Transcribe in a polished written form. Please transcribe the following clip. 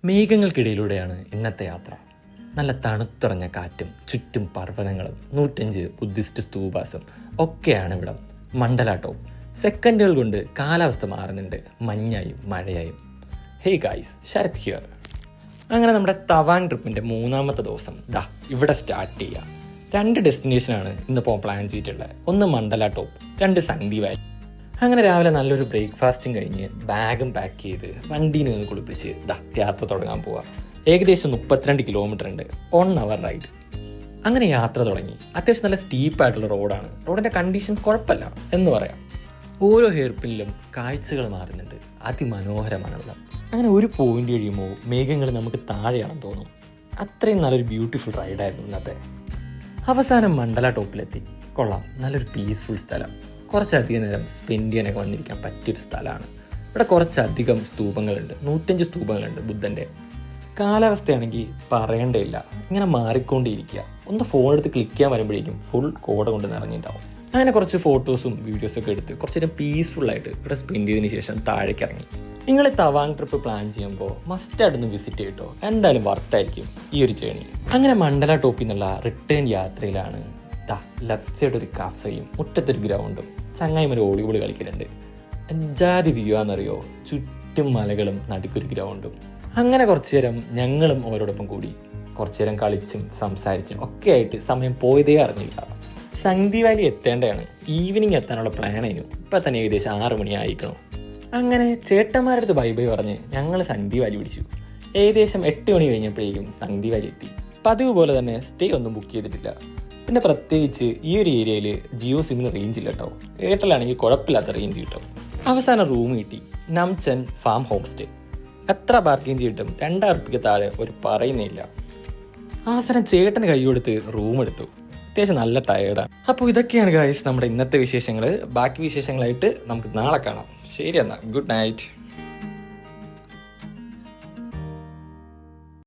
മേഘങ്ങൾക്കിടയിലൂടെയാണ് ഇന്നത്തെ യാത്ര. നല്ല തണുത്തുറഞ്ഞ കാറ്റും ചുറ്റും പർവ്വതങ്ങളും 105 ബുദ്ധിസ്റ്റ് സ്തൂപാസും ഒക്കെയാണ് ഇവിടം. മണ്ഡല ടോപ്പ്. സെക്കൻഡുകൾ കൊണ്ട് കാലാവസ്ഥ മാറുന്നുണ്ട്, മഞ്ഞായും മഴയായും. Hey guys, Sarath here. അങ്ങനെ നമ്മുടെ തവാങ് ട്രിപ്പിൻ്റെ 3ാമത്തെ ദിവസം ഇവിടെ സ്റ്റാർട്ട് ചെയ്യുക. 2 ഡെസ്റ്റിനേഷനാണ് ഇന്നിപ്പോൾ പ്ലാൻ ചെയ്തിട്ടുള്ളത്. ഒന്ന് മണ്ഡല ടോപ്പ്, 2 സംഗ്തി വാലി. അങ്ങനെ രാവിലെ നല്ലൊരു ബ്രേക്ക്ഫാസ്റ്റും കഴിഞ്ഞ് ബാഗും പാക്ക് ചെയ്ത് വണ്ടീനെ ഒന്ന് കുളിപ്പിച്ച് യാത്ര തുടങ്ങാൻ പോവുക. ഏകദേശം 32 കിലോമീറ്റർ ഉണ്ട്, 1 hour റൈഡ്. അങ്ങനെ യാത്ര തുടങ്ങി. അത്യാവശ്യം നല്ല സ്റ്റീപ്പായിട്ടുള്ള റോഡാണ്. റോഡിൻ്റെ കണ്ടീഷൻ കുഴപ്പമില്ല എന്ന് പറയാം. ഓരോ ഹെയർപിന്നിലും കാഴ്ചകൾ മാറുന്നുണ്ട്, അതിമനോഹരമാണ് ഇവിടെ. അങ്ങനെ ഒരു പോയിന്റ് കഴിയുമ്പോൾ മേഘങ്ങൾ നമുക്ക് താഴെയാണെന്ന് തോന്നും. അത്രയും നല്ലൊരു ബ്യൂട്ടിഫുൾ റൈഡായിരുന്നു ഇന്നത്തെ. അവസാനം മണ്ഡല ടോപ്പിലെത്തി. കൊള്ളാം, നല്ലൊരു പീസ്ഫുൾ സ്ഥലം. കുറച്ചധികം നേരം സ്പെൻഡ് ചെയ്യാനൊക്കെ വന്നിരിക്കാൻ പറ്റിയൊരു സ്ഥലമാണ്. ഇവിടെ കുറച്ചധികം സ്തൂപങ്ങളുണ്ട്, 105 സ്തൂപങ്ങളുണ്ട് ബുദ്ധൻ്റെ. കാലാവസ്ഥയാണെങ്കിൽ പറയേണ്ടതില്ല, ഇങ്ങനെ മാറിക്കൊണ്ടിരിക്കുക. ഒന്ന് ഫോൺ എടുത്ത് ക്ലിക്ക് ചെയ്യാൻ വരുമ്പോഴേക്കും ഫുൾ കോട കൊണ്ട് നിറഞ്ഞിട്ടുണ്ടാവും. അങ്ങനെ കുറച്ച് ഫോട്ടോസും വീഡിയോസൊക്കെ എടുത്ത് കുറച്ച് നേരം പീസ്ഫുള്ളായിട്ട് ഇവിടെ സ്പെൻഡ് ചെയ്തതിന് ശേഷം താഴേക്ക് ഇറങ്ങി. നിങ്ങൾ തവാങ് ട്രിപ്പ് പ്ലാൻ ചെയ്യുമ്പോൾ മസ്റ്റായിട്ടൊന്ന് വിസിറ്റ് ചെയ്തിട്ടോ, എന്തായാലും വർത്തായിരിക്കും ഈ ഒരു ജേണി. അങ്ങനെ മണ്ഡല ടോപ്പിൽ നിന്നുള്ള റിട്ടേൺ യാത്രയിലാണ്. ലെഫ്റ്റ് സൈഡ് ഒരു കഫേയും മുറ്റത്തൊരു ഗ്രൗണ്ടും ചങ്ങായിമാർ വോളിബോൾ കളിക്കുന്നുണ്ട്. ജാതി വ്യൂ ആണെന്നറിയോ, ചുറ്റും മലകളും നടുക്കൊരു ഗ്രൗണ്ടും. അങ്ങനെ കുറച്ചു നേരം ഞങ്ങളും ഓരോടൊപ്പം കൂടി കുറച്ചു നേരം കളിച്ചും സംസാരിച്ചും ഒക്കെ ആയിട്ട് സമയം പോയതേ അറിഞ്ഞില്ല. സംഗ്തി വാലി എത്തേണ്ടതാണ്, ഈവനിങ് എത്താനുള്ള പ്ലാനായിരുന്നു. ഇപ്പം തന്നെ ഏകദേശം 6 മണി ആയിക്കണം. അങ്ങനെ ചേട്ടന്മാരുടെ അടുത്ത് ബൈ ബൈ പറഞ്ഞ് ഞങ്ങൾ സംഗ്തി വാലി പിടിച്ചു. ഏകദേശം 8 മണി കഴിഞ്ഞപ്പോഴേക്കും സംഗ്തി വാലി എത്തി. പതിവ് പോലെ തന്നെ സ്റ്റേ ഒന്നും ബുക്ക് ചെയ്തിട്ടില്ല. പിന്നെ പ്രത്യേകിച്ച് ഈ ഒരു ഏരിയയിൽ ജിയോ സിമ്മിന് റേഞ്ച് ഇല്ല കേട്ടോ. എയർടെലാണെങ്കിൽ കുഴപ്പമില്ലാത്ത റേഞ്ച് കിട്ടും. അവസാനം റൂം കിട്ടി, നംചൻ ഫാം ഹോം സ്റ്റേ. എത്ര പാർക്കിംഗ് ചെയ്തിട്ടും 2000 രൂപയ്ക്ക് താഴെ ഒരു പറയുന്നില്ല. അവസാനം ചേട്ടന് കൈ കൊടുത്ത് റൂം എടുത്തു. അത്യാവശ്യം നല്ല ടയേർഡാണ്. അപ്പോൾ ഇതൊക്കെയാണ് ഗായ്സ് നമ്മുടെ ഇന്നത്തെ വിശേഷങ്ങൾ. ബാക്കി വിശേഷങ്ങളായിട്ട് നമുക്ക് നാളെ കാണാം. ശരി എന്നാൽ, ഗുഡ് നൈറ്റ്.